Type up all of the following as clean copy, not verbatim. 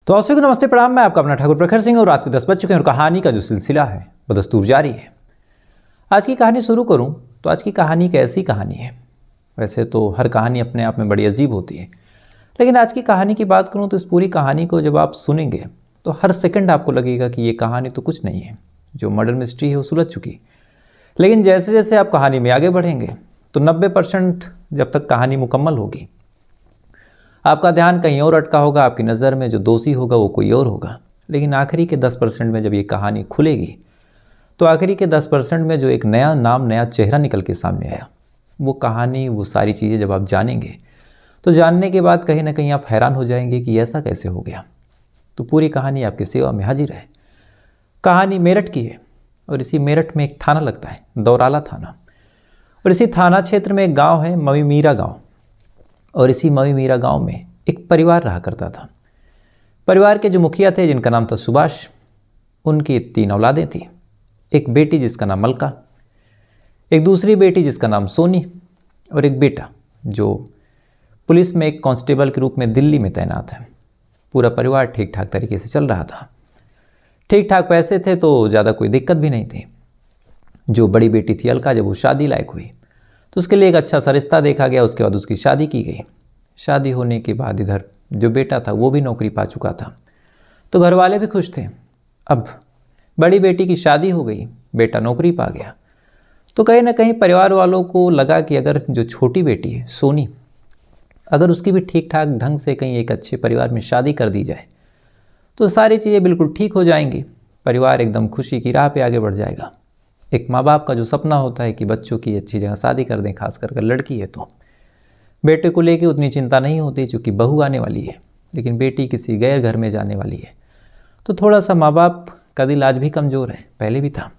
तो आप सभी को नमस्ते प्रणाम। मैं आपका अपना ठाकुर प्रखर सिंह और रात के 10 बज चुके हैं और कहानी का जो सिलसिला है वो दस्तूर जारी है। आज की कहानी शुरू करूं तो आज की कहानी एक ऐसी कहानी है, वैसे तो हर कहानी अपने आप में बड़ी अजीब होती है, लेकिन आज की कहानी की बात करूं तो इस पूरी कहानी को जब आप सुनेंगे तो हर सेकंड आपको लगेगा कि ये कहानी तो कुछ नहीं है, जो मर्डर मिस्ट्री है वो सुलझ चुकी। लेकिन जैसे जैसे आप कहानी में आगे बढ़ेंगे तो 90% जब तक कहानी मुकम्मल होगी आपका ध्यान कहीं और अटका होगा, आपकी नज़र में जो दोषी होगा वो कोई और होगा। लेकिन आखिरी के 10% में जब ये कहानी खुलेगी तो आखिरी के 10% में जो एक नया नाम, नया चेहरा निकल के सामने आया, वो कहानी, वो सारी चीज़ें जब आप जानेंगे तो जानने के बाद कहीं ना कहीं आप हैरान हो जाएंगे कि ऐसा कैसे हो गया। तो पूरी कहानी आपकी सेवा में हाजिर है। कहानी मेरठ की है और इसी मेरठ में एक थाना लगता है, दौराला थाना, और इसी थाना क्षेत्र में एक गाँव है मवी मीरा गाँव। और इसी मवी मीरा गांव में एक परिवार रहा करता था। परिवार के जो मुखिया थे जिनका नाम था सुभाष, उनकी 3 औलादें थी। एक बेटी जिसका नाम मलका, एक दूसरी बेटी जिसका नाम सोनी, और एक बेटा जो पुलिस में एक कांस्टेबल के रूप में दिल्ली में तैनात है। पूरा परिवार ठीक ठाक तरीके से चल रहा था, ठीक ठाक पैसे थे तो ज़्यादा कोई दिक्कत भी नहीं थी। जो बड़ी बेटी थी अलका, जब वो शादी लायक हुई तो उसके लिए एक अच्छा सा रिश्ता देखा गया। उसके बाद उसकी शादी की गई। शादी होने के बाद इधर जो बेटा था वो भी नौकरी पा चुका था, तो घर वाले भी खुश थे। अब बड़ी बेटी की शादी हो गई, बेटा नौकरी पा गया, तो कहीं ना कहीं परिवार वालों को लगा कि अगर जो छोटी बेटी है सोनी, अगर उसकी भी ठीक ठाक ढंग से कहीं एक अच्छे परिवार में शादी कर दी जाए तो सारी चीज़ें बिल्कुल ठीक हो जाएंगी। परिवार एकदम खुशी की राह पे आगे बढ़ जाएगा। एक माँ बाप का जो सपना होता है कि बच्चों की अच्छी जगह शादी कर दें, खास कर लड़की है तो बेटे को लेके उतनी चिंता नहीं होती क्योंकि बहू आने वाली है, लेकिन बेटी किसी गैर घर में जाने वाली है तो थोड़ा सा माँ बाप का दिल आज भी कमज़ोर है, पहले भी था।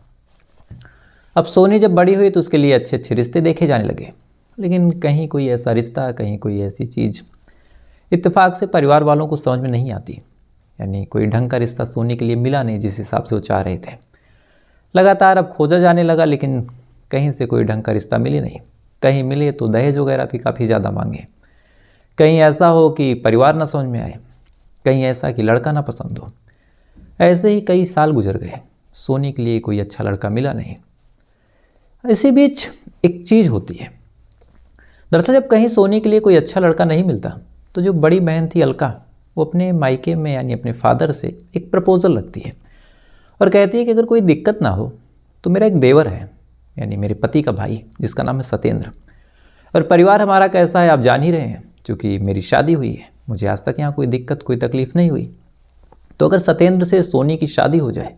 अब सोनी जब बड़ी हुई तो उसके लिए अच्छे अच्छे रिश्ते देखे जाने लगे, लेकिन कहीं कोई ऐसा रिश्ता, कहीं कोई ऐसी चीज़ इत्तेफाक से परिवार वालों को समझ में नहीं आती। यानी कोई ढंग का रिश्ता सोनी के लिए मिला नहीं जिस हिसाब से वो चाह रहे थे। लगातार अब खोजा जाने लगा, लेकिन कहीं से कोई ढंग का रिश्ता मिले नहीं। कहीं मिले तो दहेज वगैरह भी काफ़ी ज़्यादा मांगे। कहीं ऐसा हो कि परिवार ना समझ में आए, कहीं ऐसा कि लड़का ना पसंद हो। ऐसे ही कई साल गुजर गए, सोनी के लिए कोई अच्छा लड़का मिला नहीं। इसी बीच एक चीज़ होती है। दरअसल जब कहीं सोनी के लिए कोई अच्छा लड़का नहीं मिलता तो जो बड़ी बहन थी अलका, वो अपने मायके में यानी अपने फादर से एक प्रपोज़ल रखती है और कहती है कि अगर कोई दिक्कत ना हो तो मेरा एक देवर है, यानी मेरे पति का भाई, जिसका नाम है सत्येंद्र। और परिवार हमारा कैसा है आप जान ही रहे हैं, क्योंकि मेरी शादी हुई है, मुझे आज तक यहाँ कोई दिक्कत, कोई तकलीफ नहीं हुई। तो अगर सत्येंद्र से सोनी की शादी हो जाए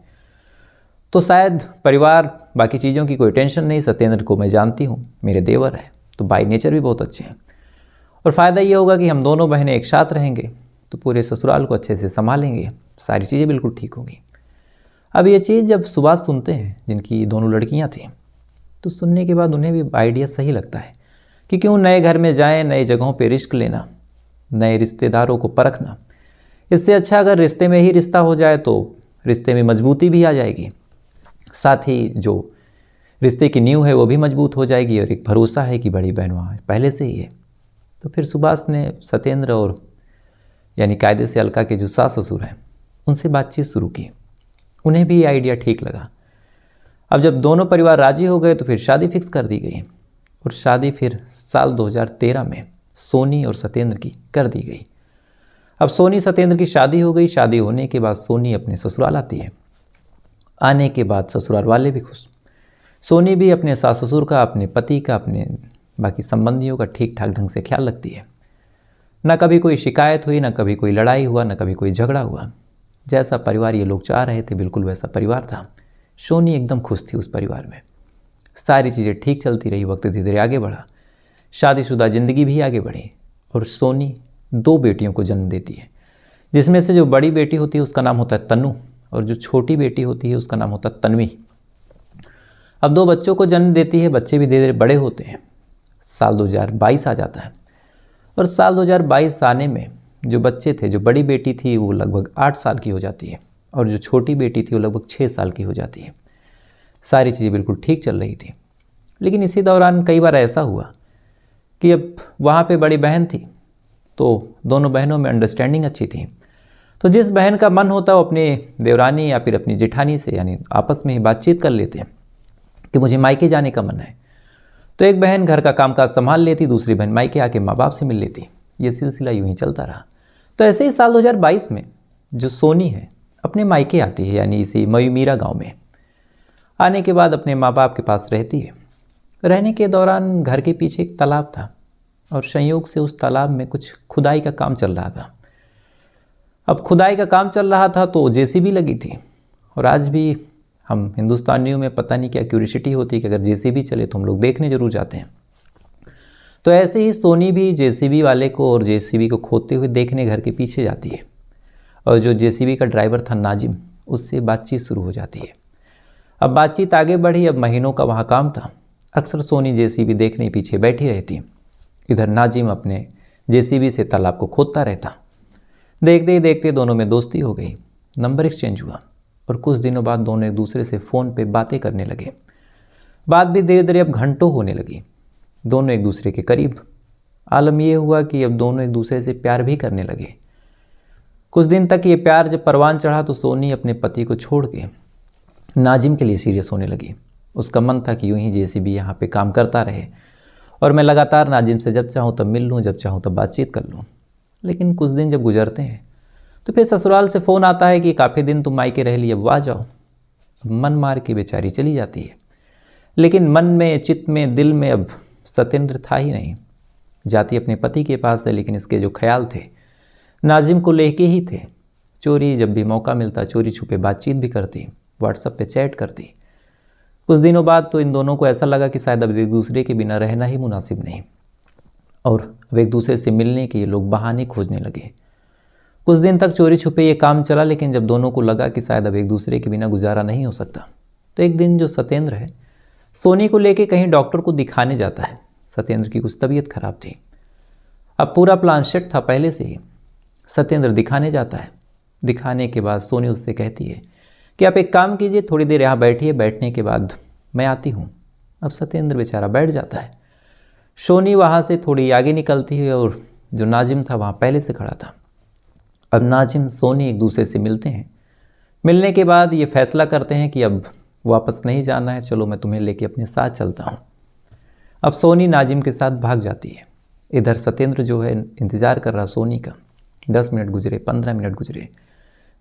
तो शायद परिवार, बाकी चीज़ों की कोई टेंशन नहीं। सत्येंद्र को मैं जानती हूँ, मेरे देवर है, तो बाई नेचर भी बहुत अच्छे हैं, और फ़ायदा ये होगा कि हम दोनों बहनें एक साथ रहेंगे तो पूरे ससुराल को अच्छे से संभालेंगे, सारी चीज़ें बिल्कुल ठीक होंगी। अब ये चीज़ जब सुभाष सुनते हैं, जिनकी दोनों लड़कियां थीं, तो सुनने के बाद उन्हें भी आइडिया सही लगता है कि क्यों नए घर में जाएं, नई जगहों पे रिस्क लेना, नए रिश्तेदारों को परखना। इससे अच्छा अगर रिश्ते में ही रिश्ता हो जाए तो रिश्ते में मजबूती भी आ जाएगी, साथ ही जो रिश्ते की नींव है वो भी मजबूत हो जाएगी, और एक भरोसा है कि बड़ी बहन वहाँ पहले से ही है। तो फिर सुभाष ने सत्येंद्र और यानी कायदे से अलका के जो सास ससुर हैं उनसे बातचीत शुरू की। उन्हें भी ये आइडिया ठीक लगा। अब जब दोनों परिवार राजी हो गए तो फिर शादी फिक्स कर दी गई, और शादी फिर साल 2013 में सोनी और सत्येंद्र की कर दी गई। अब सोनी सत्येंद्र की शादी हो गई। शादी होने के बाद सोनी अपने ससुराल आती है। आने के बाद ससुराल वाले भी खुश। सोनी भी अपने सास ससुर का, अपने पति का, अपने बाकी संबंधियों का ठीक ठाक ढंग से ख्याल रखती है। ना कभी कोई शिकायत हुई, ना कभी कोई लड़ाई हुआ, ना कभी कोई झगड़ा हुआ। जैसा परिवार ये लोग चाह रहे थे बिल्कुल वैसा परिवार था। सोनी एकदम खुश थी उस परिवार में। सारी चीज़ें ठीक चलती रही, वक्त धीरे धीरे आगे बढ़ा, शादीशुदा ज़िंदगी भी आगे बढ़ी, और सोनी 2 बेटियों को जन्म देती है, जिसमें से जो बड़ी बेटी होती है उसका नाम होता है तन्नू, और जो छोटी बेटी होती है उसका नाम होता है तन्वी। अब 2 बच्चों को जन्म देती है। बच्चे भी धीरे धीरे बड़े होते हैं। साल 2022 आ जाता है, और साल 2022 आने में जो बच्चे थे, जो बड़ी बेटी थी वो लगभग 8 साल की हो जाती है, और जो छोटी बेटी थी वो लगभग 6 साल की हो जाती है। सारी चीज़ें बिल्कुल ठीक चल रही थी। लेकिन इसी दौरान कई बार ऐसा हुआ कि अब वहाँ पे बड़ी बहन थी तो दोनों बहनों में अंडरस्टैंडिंग अच्छी थी, तो जिस बहन का मन होता है वो अपने देवरानी या फिर अपनी जेठानी से यानी आपस में ही बातचीत कर लेते हैं कि मुझे मायके जाने का मन है। तो एक बहन घर का कामकाज संभाल लेती, दूसरी बहन मायके आके माँ बाप से मिल लेती। ये सिलसिला यूं ही चलता रहा। तो ऐसे ही साल 2022 में जो सोनी है अपने मायके आती है, यानी इसी मयूमीरा गांव में। आने के बाद अपने माँ बाप के पास रहती है। रहने के दौरान घर के पीछे एक तालाब था और संयोग से उस तालाब में कुछ खुदाई का काम चल रहा था। अब खुदाई का काम चल रहा था तो जेसीबी लगी थी, और आज भी हम हिंदुस्तानियों में पता नहीं क्या क्यूरियोसिटी होती है कि अगर जेसीबी चले तो हम लोग देखने जरूर जाते हैं। तो ऐसे ही सोनी भी जेसीबी वाले को और जेसीबी को खोदते हुए देखने घर के पीछे जाती है, और जो जेसीबी का ड्राइवर था नाजिम, उससे बातचीत शुरू हो जाती है। अब बातचीत आगे बढ़ी। अब महीनों का वहाँ काम था। अक्सर सोनी जेसीबी देखने पीछे बैठी रहती, इधर नाजिम अपने जेसीबी से तालाब को खोदता रहता। देखते ही देखते दोनों में दोस्ती हो गई, नंबर एक्सचेंज हुआ, और कुछ दिनों बाद दोनों एक दूसरे से फ़ोन पे बातें करने लगे। बात भी धीरे धीरे अब घंटों होने लगी। दोनों एक दूसरे के करीब। आलम यह हुआ कि अब दोनों एक दूसरे से प्यार भी करने लगे। कुछ दिन तक ये प्यार जब परवान चढ़ा तो सोनी अपने पति को छोड़ के नाजिम के लिए सीरियस होने लगी। उसका मन था कि यूं ही जेसीबी यहाँ पे काम करता रहे और मैं लगातार नाजिम से जब चाहूँ तब मिल लूँ, जब चाहूँ तब बातचीत कर लूँ। लेकिन कुछ दिन जब गुजरते हैं तो फिर ससुराल से फ़ोन आता है कि काफ़ी दिन तुम मायके रह लिए, अब आ जाओ। अब मन मार के बेचारी चली जाती है, लेकिन मन में, चित्त में, दिल में अब सत्येंद्र था ही नहीं। जाती अपने पति के पास है, लेकिन इसके जो ख्याल थे नाजिम को लेके ही थे। चोरी जब भी मौका मिलता चोरी छुपे बातचीत भी करती, व्हाट्सएप पे चैट करती। कुछ दिनों बाद तो इन दोनों को ऐसा लगा कि शायद अब एक दूसरे के बिना रहना ही मुनासिब नहीं, और अब एक दूसरे से मिलने के ये लोग बहाने खोजने लगे। कुछ दिन तक चोरी छुपे ये काम चला, लेकिन जब दोनों को लगा कि शायद अब एक दूसरे के बिना गुजारा नहीं हो सकता, तो एक दिन जो सत्येंद्र है सोनी को लेके कहीं डॉक्टर को दिखाने जाता है। सत्येंद्र की कुछ तबीयत खराब थी। अब पूरा प्लान सेट था पहले से ही। सत्येंद्र दिखाने जाता है। दिखाने के बाद सोनी उससे कहती है कि आप एक काम कीजिए, थोड़ी देर यहाँ बैठिए, बैठने के बाद मैं आती हूँ। अब सत्येंद्र बेचारा बैठ जाता है। सोनी वहाँ से थोड़ी आगे निकलती है और जो नाजिम था वहाँ पहले से खड़ा था। अब नाजिम सोनी एक दूसरे से मिलते हैं। मिलने के बाद ये फैसला करते हैं कि अब वापस नहीं जाना है, चलो मैं तुम्हें लेके अपने साथ चलता हूँ। अब सोनी नाजिम के साथ भाग जाती है। इधर सत्येंद्र जो है इंतज़ार कर रहा सोनी का। 10 मिनट गुजरे, 15 मिनट गुजरे,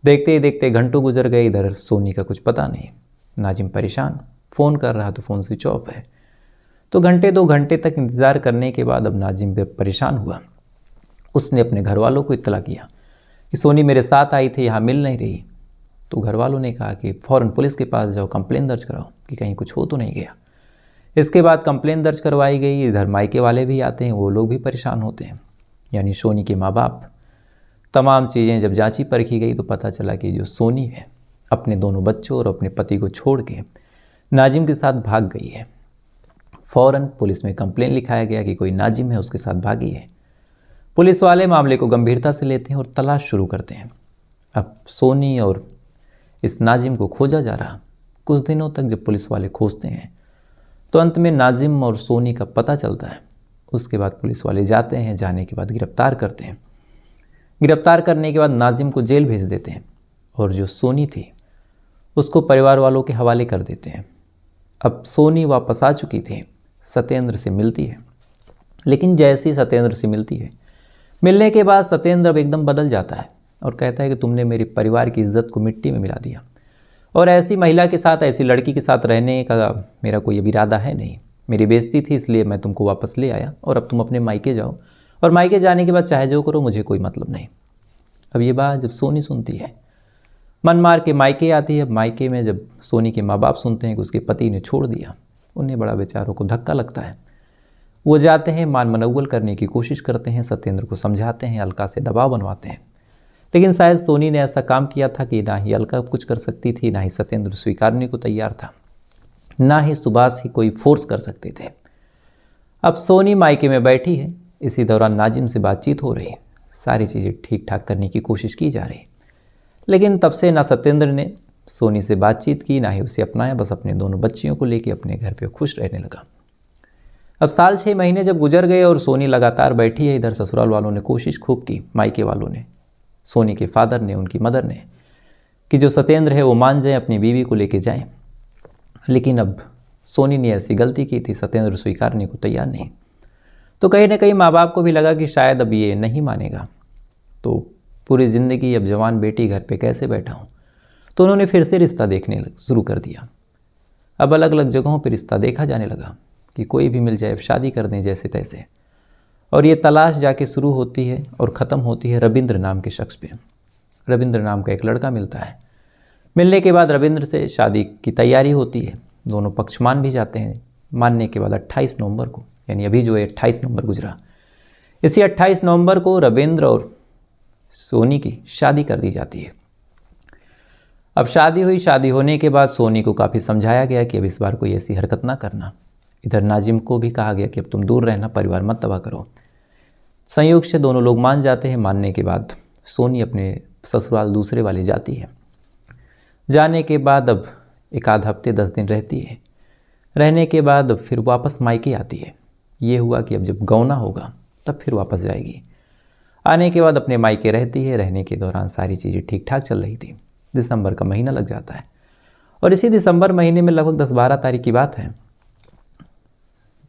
देखते ही देखते घंटों गुजर गए। इधर सोनी का कुछ पता नहीं। नाजिम परेशान, फ़ोन कर रहा तो फ़ोन स्विच ऑफ है। तो घंटे 2 घंटे तक इंतज़ार करने के बाद अब नाजिम परेशान हुआ। उसने अपने घर वालों को इत्तला किया कि सोनी मेरे साथ आई थी, यहाँ मिल नहीं रही। तो घर वालों ने कहा कि फ़ौरन पुलिस के पास जाओ, कंप्लेन दर्ज कराओ कि कहीं कुछ हो तो नहीं गया। इसके बाद कंप्लेन दर्ज करवाई गई। इधर मायके वाले भी आते हैं, वो लोग भी परेशान होते हैं, यानी सोनी के माँ बाप। तमाम चीज़ें जब जांची परखी गई तो पता चला कि जो सोनी है अपने दोनों बच्चों और अपने पति को छोड़ के नाजिम के साथ भाग गई है। फ़ौरन पुलिस में कंप्लेन लिखाया गया कि कोई नाजिम है उसके साथ भागी है। पुलिस वाले मामले को गंभीरता से लेते हैं और तलाश शुरू करते हैं। अब सोनी और इस नाजिम को खोजा जा रहा। कुछ दिनों तक जब पुलिस वाले खोजते हैं तो अंत में नाजिम और सोनी का पता चलता है। उसके बाद पुलिस वाले जाते हैं, जाने के बाद गिरफ्तार करते हैं। गिरफ्तार करने के बाद नाजिम को जेल भेज देते हैं और जो सोनी थी उसको परिवार वालों के हवाले कर देते हैं। अब सोनी वापस आ चुकी थी, सत्येंद्र से मिलती है। लेकिन जैसे ही सत्येंद्र से मिलती है, मिलने के बाद सत्येंद्र अब एकदम बदल जाता है और कहता है कि तुमने मेरे परिवार की इज्जत को मिट्टी में मिला दिया, और ऐसी महिला के साथ, ऐसी लड़की के साथ रहने का मेरा कोई इरादा है नहीं। मेरी बेइज्जती थी इसलिए मैं तुमको वापस ले आया, और अब तुम अपने मायके जाओ, और मायके जाने के बाद चाहे जो करो, मुझे कोई मतलब नहीं। अब ये बात जब सोनी सुनती है, मन मार के मायके आती है। अब मायके में जब सोनी के माँ बाप सुनते हैं कि उसके पति ने छोड़ दिया, उन्हें बड़ा बेचारों को धक्का लगता है। वो जाते हैं, मान मनौवल करने की कोशिश करते हैं, सत्येंद्र को समझाते हैं, अलका से दबाव बनवाते हैं। लेकिन शायद सोनी ने ऐसा काम किया था कि ना ही अलका कुछ कर सकती थी, ना ही सत्येंद्र स्वीकारने को तैयार था, ना ही सुभाष ही कोई फोर्स कर सकते थे। अब सोनी मायके में बैठी है। इसी दौरान नाजिम से बातचीत हो रही, सारी चीज़ें ठीक ठाक करने की कोशिश की जा रही। लेकिन तब से ना सत्येंद्र ने सोनी से बातचीत की, ना ही उसे अपनाया। बस अपने दोनों बच्चियों को लेकर अपने घर पे खुश रहने लगा। अब साल 6 महीने जब गुजर गए और सोनी लगातार बैठी है, इधर ससुराल वालों ने कोशिश खूब की, मायके वालों ने, सोनी के फादर ने, उनकी मदर ने, कि जो सत्येंद्र है वो मान जाए, अपनी बीवी को लेके जाएं। लेकिन अब सोनी ने ऐसी गलती की थी, सत्येंद्र स्वीकारने को तैयार नहीं। तो कहीं ना कहीं माँ बाप को भी लगा कि शायद अब ये नहीं मानेगा, तो पूरी ज़िंदगी अब जवान बेटी घर पे कैसे बैठा हूँ, तो उन्होंने फिर से रिश्ता देखने शुरू कर दिया। अब अलग अलग जगहों पर रिश्ता देखा जाने लगा कि कोई भी मिल जाए, अब शादी कर दें जैसे तैसे। और ये तलाश जाके शुरू होती है और ख़त्म होती है रविंद्र नाम के शख्स पे। रविंद्र नाम का एक लड़का मिलता है। मिलने के बाद रविंद्र से शादी की तैयारी होती है, दोनों पक्ष मान भी जाते हैं। मानने के बाद 28 नवंबर को, यानी अभी जो है 28 नवंबर गुजरा, इसी 28 नवंबर को रविंद्र और सोनी की शादी कर दी जाती है। अब शादी हुई, शादी होने के बाद सोनी को काफ़ी समझाया गया कि अब इस बार कोई ऐसी हरकत ना करना। इधर नाजिम को भी कहा गया कि अब तुम दूर रहना, परिवार मत तबाह करो। संयोग से दोनों लोग मान जाते हैं। मानने के बाद सोनी अपने ससुराल दूसरे वाले जाती है। जाने के बाद अब एक आध हफ्ते 10 दिन रहती है। रहने के बाद फिर वापस मायके आती है। ये हुआ कि अब जब गौना होगा तब फिर वापस जाएगी। आने के बाद अपने मायके रहती है। रहने के दौरान सारी चीज़ें ठीक ठाक चल रही थी। दिसंबर का महीना लग जाता है और इसी दिसंबर महीने में लगभग 10-12 तारीख की बात है,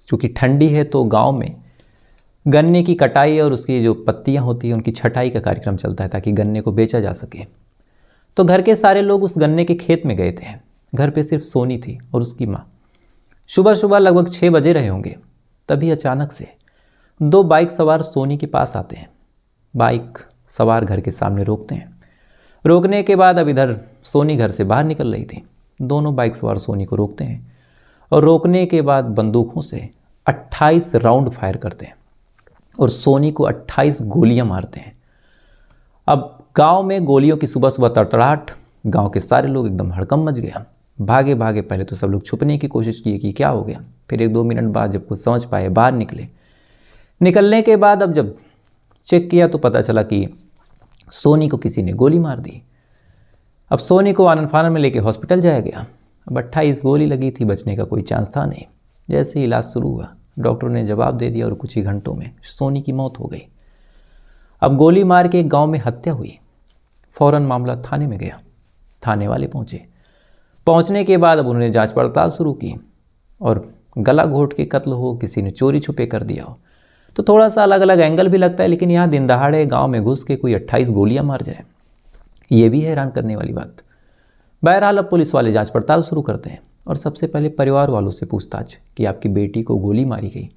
चूँकि ठंडी है तो गांव में गन्ने की कटाई और उसकी जो पत्तियां होती हैं उनकी छटाई का कार्यक्रम चलता है ताकि गन्ने को बेचा जा सके। तो घर के सारे लोग उस गन्ने के खेत में गए थे। घर पे सिर्फ सोनी थी और उसकी माँ। सुबह सुबह लगभग 6 बजे रहे होंगे, तभी अचानक से 2 बाइक सवार सोनी के पास आते हैं। बाइक सवार घर के सामने रोकते हैं। रोकने के बाद अब इधर सोनी घर से बाहर निकल रही थी। दोनों बाइक सवार सोनी को रोकते हैं और रोकने के बाद बंदूकों से 28 राउंड फायर करते हैं और सोनी को 28 गोलियां मारते हैं। अब गांव में गोलियों की सुबह सुबह तड़तड़ाहट, गांव के सारे लोग एकदम हड़कंप मच गया। भागे भागे, पहले तो सब लोग छुपने की कोशिश की कि क्या हो गया। फिर 1-2 मिनट बाद जब कुछ समझ पाए बाहर निकले। निकलने के बाद अब जब चेक किया तो पता चला कि सोनी को किसी ने गोली मार दी। अब सोनी को आनन फानन में लेके हॉस्पिटल जाया गया। अब 28 गोली लगी थी, बचने का कोई चांस था नहीं। जैसे ही इलाज शुरू हुआ, डॉक्टर ने जवाब दे दिया और कुछ ही घंटों में सोनी की मौत हो गई। अब गोली मार के एक गांव में हत्या हुई। फौरन मामला थाने में गया। थाने वाले पहुंचे। पहुंचने के बाद अब उन्होंने जांच पड़ताल शुरू की और गला घोट के कत्ल हो, किसी ने चोरी छुपे कर दिया हो, तो थोड़ा सा अलग अलग एंगल भी लगता है। लेकिन यहाँ दिन दहाड़े गाँव में घुस के कोई 28 गोलियाँ मार जाए, ये भी हैरान करने वाली बात। बहरहाल अब पुलिस वाले जांच पड़ताल शुरू करते हैं और सबसे पहले परिवार वालों से पूछताछ कि आपकी बेटी को गोली मारी गई,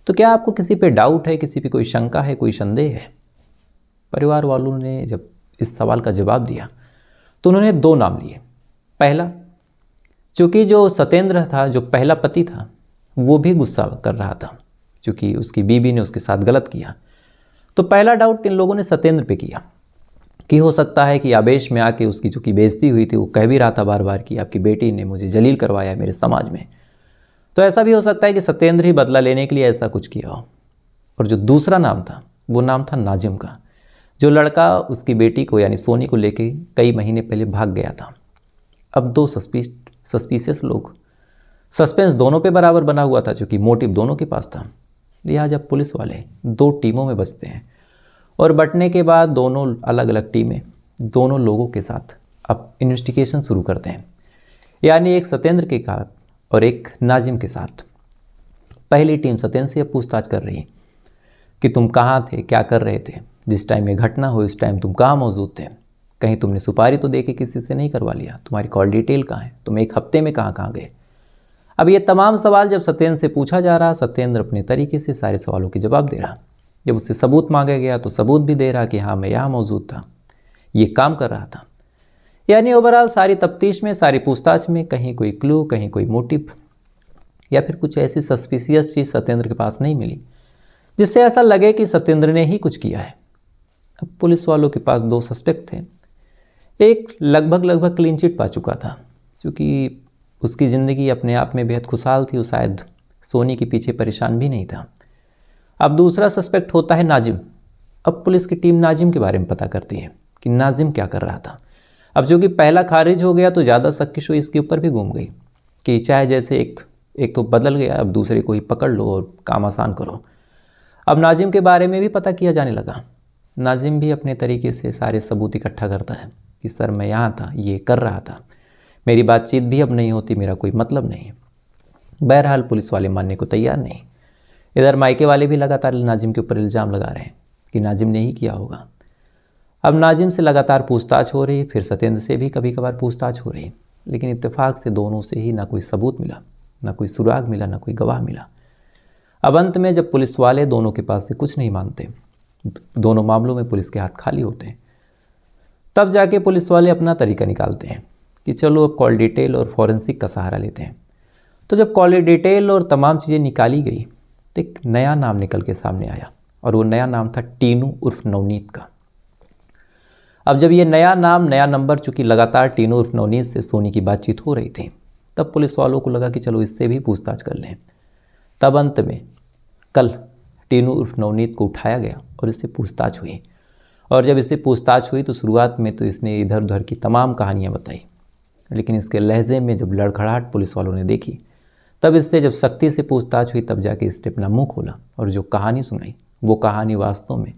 तो क्या आपको किसी पे डाउट है, किसी पे कोई शंका है, कोई संदेह है? परिवार वालों ने जब इस सवाल का जवाब दिया तो उन्होंने 2 नाम लिए। पहला, चूँकि जो सत्येंद्र था, जो पहला पति था, वो भी गुस्सा कर रहा था क्योंकि उसकी बीवी ने उसके साथ गलत किया। तो पहला डाउट इन लोगों ने सत्येंद्र पे किया कि हो सकता है कि आवेश में आके उसकी चूँकि बेइज्जती हुई थी, वो कह भी रहा था बार बार कि आपकी बेटी ने मुझे जलील करवाया है मेरे समाज में, तो ऐसा भी हो सकता है कि सत्येंद्र ही बदला लेने के लिए ऐसा कुछ किया हो। और जो दूसरा नाम था वो नाम था नाजिम का, जो लड़का उसकी बेटी को यानी सोनी को लेके कई महीने पहले भाग गया था। अब 2 सस्पिशियस लोग, सस्पेंस दोनों पे बराबर बना हुआ था क्योंकि मोटिव दोनों के पास था। लिहाजा पुलिस वाले 2 टीमों में बचते हैं और बंटने के बाद दोनों अलग अलग टीमें दोनों लोगों के साथ अब इन्वेस्टिगेशन शुरू करते हैं, यानी एक सत्येंद्र के साथ और एक नाजिम के साथ। पहली टीम सत्येंद्र से पूछताछ कर रही है कि तुम कहाँ थे, क्या कर रहे थे, जिस टाइम ये घटना हुई उस टाइम तुम कहाँ मौजूद थे, कहीं तुमने सुपारी तो देके किसी से नहीं करवा लिया, तुम्हारी कॉल डिटेल कहाँ है, तुम 1 हफ्ते में कहाँ कहाँ गए। अब ये तमाम सवाल जब सत्येंद्र से पूछा जा रहा, सत्येंद्र अपने तरीके से सारे सवालों के जवाब दे रहा। जब उससे सबूत मांगा गया तो सबूत भी दे रहा कि हाँ मैं यहाँ मौजूद था, ये काम कर रहा था। यानी ओवरऑल सारी तफ्तीश में, सारी पूछताछ में कहीं कोई क्लू, कहीं कोई मोटिव या फिर कुछ ऐसी सस्पिशियस चीज़ सत्येंद्र के पास नहीं मिली जिससे ऐसा लगे कि सत्येंद्र ने ही कुछ किया है। अब पुलिस वालों के पास 2 सस्पेक्ट थे। एक लगभग क्लीन चिट पा चुका था क्योंकि उसकी ज़िंदगी अपने आप में बेहद खुशहाल थी, वो शायद सोनी के पीछे परेशान भी नहीं था। अब दूसरा सस्पेक्ट होता है नाजिम। अब पुलिस की टीम नाजिम के बारे में पता करती है कि नाजिम क्या कर रहा था। अब जो कि पहला खारिज हो गया तो ज़्यादा शक की सुई इसके ऊपर भी घूम गई कि चाहे जैसे एक तो बदल गया, अब दूसरे को ही पकड़ लो और काम आसान करो। अब नाजिम के बारे में भी पता किया जाने लगा नाजिम भी अपने तरीके से सारे सबूत इकट्ठा करता है कि सर मैं यहाँ था, ये कर रहा था, मेरी बातचीत भी अब नहीं होती, मेरा कोई मतलब नहीं। बहरहाल पुलिस वाले मानने को तैयार नहीं। इधर मायके वाले भी लगातार नाजिम के ऊपर इल्ज़ाम लगा रहे हैं कि नाजिम ने ही किया होगा। अब नाजिम से लगातार पूछताछ हो रही, फिर सत्येंद्र से भी कभी कभार पूछताछ हो रही, लेकिन इत्तेफाक से दोनों से ही ना कोई सबूत मिला, ना कोई सुराग मिला, ना कोई गवाह मिला। अब अंत में जब पुलिस वाले दोनों के पास से कुछ नहीं मानते, दोनों मामलों में पुलिस के हाथ खाली होते हैं, तब जाके पुलिस वाले अपना तरीका निकालते हैं कि चलो अब कॉल डिटेल और फॉरेंसिक का सहारा लेते हैं। तो जब कॉल डिटेल और तमाम चीज़ें निकाली गई तो एक नया नाम निकल के सामने आया, और वो नया नाम था टीनू उर्फ नवनीत का। अब जब ये नया नाम, नया नंबर, चूंकि लगातार टीनू उर्फ नवनीत से सोनी की बातचीत हो रही थी, तब पुलिस वालों को लगा कि चलो इससे भी पूछताछ कर लें। तब अंत में कल टीनू उर्फ नवनीत को उठाया गया और इससे पूछताछ हुई। और जब इससे पूछताछ हुई तो शुरुआत में तो इसने इधर उधर की तमाम कहानियाँ बताई, लेकिन इसके लहजे में जब लड़खड़ाहट पुलिस वालों ने देखी, तब इससे जब सख्ती से पूछताछ हुई, तब जाके इसने अपना मुंह खोला और जो कहानी सुनाई, वो कहानी वास्तव में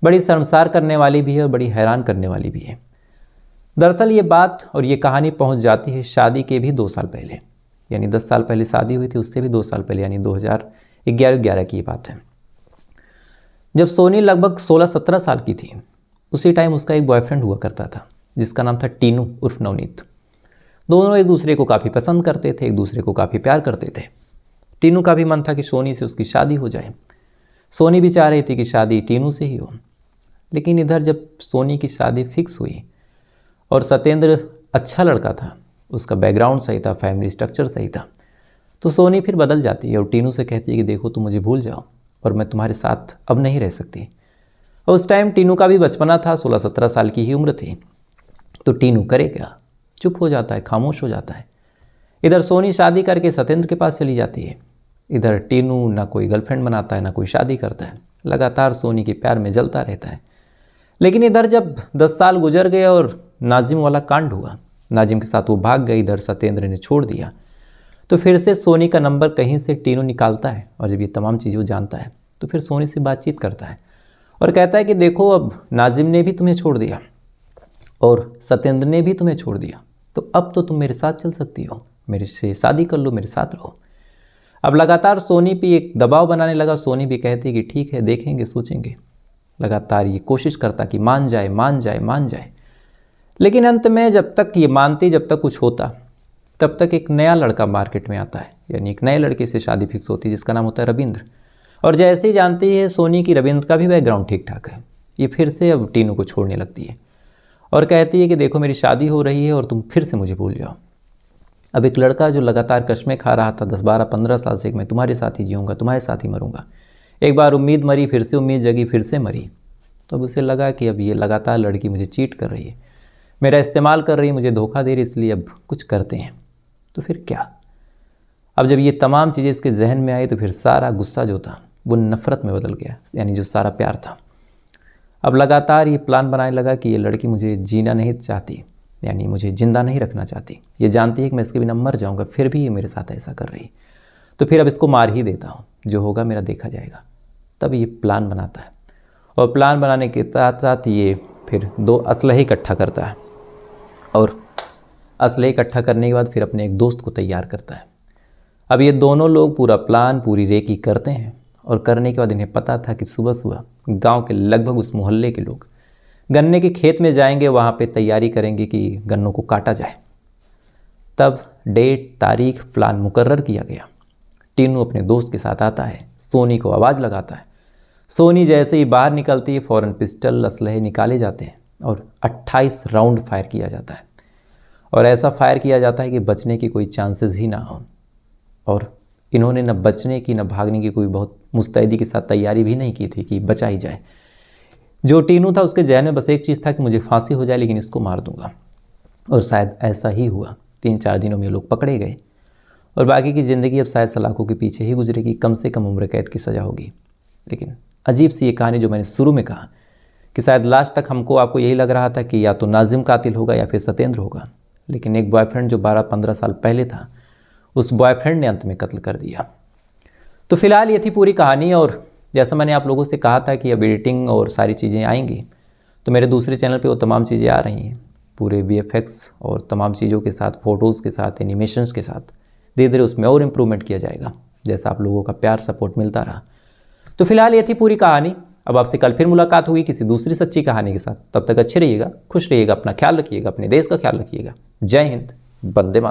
बड़ी शर्मसार करने वाली भी है और बड़ी हैरान करने वाली भी है। दरअसल ये बात और ये कहानी पहुंच जाती है शादी के भी 2 साल पहले, यानी 10 साल पहले शादी हुई थी, उससे भी 2 साल पहले, यानी 2011 की ये बात है। जब सोनी लगभग 16-17 साल की थी, उसी टाइम उसका एक बॉयफ्रेंड हुआ करता था जिसका नाम था टीनू उर्फ नवनीत। दोनों एक दूसरे को काफ़ी पसंद करते थे, एक दूसरे को काफ़ी प्यार करते थे। टीनू का भी मन था कि सोनी से उसकी शादी हो जाए, सोनी भी चाह रही थी कि शादी टीनू से ही हो। लेकिन इधर जब सोनी की शादी फिक्स हुई और सत्येंद्र अच्छा लड़का था, उसका बैकग्राउंड सही था, फैमिली स्ट्रक्चर सही था, तो सोनी फिर बदल जाती है और टीनू से कहती है कि देखो तुम मुझे भूल जाओ और मैं तुम्हारे साथ अब नहीं रह सकती। और उस टाइम टीनू का भी बचपना था, 16-17 साल की ही उम्र थी, तो टीनू करे क्या, चुप हो जाता है, खामोश हो जाता है। इधर सोनी शादी करके सत्येंद्र के पास चली जाती है, इधर टीनू ना कोई गर्लफ्रेंड बनाता है ना कोई शादी करता है, लगातार सोनी के प्यार में जलता रहता है। लेकिन इधर जब 10 साल गुजर गए और नाजिम वाला कांड हुआ, नाजिम के साथ वो भाग गई, इधर सत्येंद्र ने छोड़ दिया, तो फिर से सोनी का नंबर कहीं से टीनू निकालता है और जब ये तमाम चीज़ें वो जानता है तो फिर सोनी से बातचीत करता है और कहता है कि देखो अब नाजिम ने भी तुम्हें छोड़ दिया और सत्येंद्र ने भी तुम्हें छोड़ दिया, तो अब तो तुम मेरे साथ चल सकती हो, मेरे से शादी कर लो, मेरे साथ रहो। अब लगातार सोनी पे एक दबाव बनाने लगा, सोनी भी कहती कि ठीक है, देखेंगे, सोचेंगे। लगातार ये कोशिश करता कि मान जाए मान जाए मान जाए, लेकिन अंत में जब तक ये मानती, जब तक कुछ होता, तब तक एक नया लड़का मार्केट में आता है, यानी एक नए लड़के से शादी फिक्स होती है जिसका नाम होता है रविंद्र। और जैसे ही जानती है सोनी की रविंद्र का भी बैकग्राउंड ठीक ठाक है, ये फिर से अब टीनू को छोड़ने लगती है और कहती है कि देखो मेरी शादी हो रही है और तुम फिर से मुझे भूल जाओ। अब एक लड़का जो लगातार कश्में खा रहा था 10, 12, 15 साल से, मैं तुम्हारे साथ ही जीऊँगा, तुम्हारे साथ ही मरूंगा, एक बार उम्मीद मरी, फिर से उम्मीद जगी, फिर से मरी। तो अब उसे लगा कि अब ये लगातार लड़की मुझे चीट कर रही है, मेरा इस्तेमाल कर रही है, मुझे धोखा दे रही, इसलिए अब कुछ करते हैं। तो फिर क्या, अब जब ये तमाम चीज़ें इसके जहन में आई तो फिर सारा गुस्सा जो था वो नफ़रत में बदल गया, यानी जो सारा प्यार था। अब लगातार ये प्लान बनाने लगा कि ये लड़की मुझे जीना नहीं चाहती, यानी मुझे जिंदा नहीं रखना चाहती, ये जानती है कि मैं इसके बिना मर जाऊंगा, फिर भी ये मेरे साथ ऐसा कर रही, तो फिर अब इसको मार ही देता हूँ, जो होगा मेरा देखा जाएगा। तब ये प्लान बनाता है और प्लान बनाने के साथ साथ ये फिर 2 असलहे इकट्ठा करता है और असलहे इकट्ठा करने के बाद फिर अपने एक दोस्त को तैयार करता है। अब ये दोनों लोग पूरा प्लान, पूरी रेकी करते हैं और करने के बाद इन्हें पता था कि सुबह सुबह गांव के लगभग उस मोहल्ले के लोग गन्ने के खेत में जाएंगे, वहाँ पे तैयारी करेंगे कि गन्नों को काटा जाए। तब डेट, तारीख, प्लान मुकर्रर किया गया। टीनू अपने दोस्त के साथ आता है, सोनी को आवाज़ लगाता है। सोनी जैसे ही बाहर निकलती है, फ़ौरन पिस्टल, असलहे निकाले जाते हैं और 28 राउंड फायर किया जाता है और ऐसा फायर किया जाता है कि बचने की कोई चांसेस ही ना हो। और इन्होंने न बचने की न भागने की कोई बहुत मुस्तैदी के साथ तैयारी भी नहीं की थी कि बचा ही जाए। जो टीनू था उसके जहन में बस एक चीज़ था कि मुझे फांसी हो जाए लेकिन इसको मार दूंगा, और शायद ऐसा ही हुआ। 3-4 दिनों में ये लोग पकड़े गए और बाकी की ज़िंदगी अब शायद सलाखों के पीछे ही गुजरेगी, कम से कम उम्र कैद की सज़ा होगी। लेकिन अजीब सी ये कहानी जो मैंने शुरू में कहा कि शायद लास्ट तक आपको यही लग रहा था कि या तो नाजिम कातिल होगा या फिर सत्येंद्र होगा, लेकिन एक बॉयफ्रेंड जो 12-15 साल पहले था, उस बॉयफ्रेंड ने अंत में कत्ल कर दिया। तो फिलहाल ये थी पूरी कहानी और जैसा मैंने आप लोगों से कहा था कि अब एडिटिंग और सारी चीज़ें आएंगी, तो मेरे दूसरे चैनल पे वो तमाम चीज़ें आ रही हैं, पूरे VFX और तमाम चीज़ों के साथ, फ़ोटोज़ के साथ, एनिमेशंस के साथ। धीरे धीरे उसमें और इम्प्रूवमेंट किया जाएगा, जैसा आप लोगों का प्यार सपोर्ट मिलता रहा। तो फिलहाल ये थी पूरी कहानी। अब आपसे कल फिर मुलाकात होगी किसी दूसरी सच्ची कहानी के साथ। तब तक अच्छे रहिएगा, खुश रहिएगा, अपना ख्याल रखिएगा, अपने देश का ख्याल रखिएगा। जय हिंद, वंदे मातरम।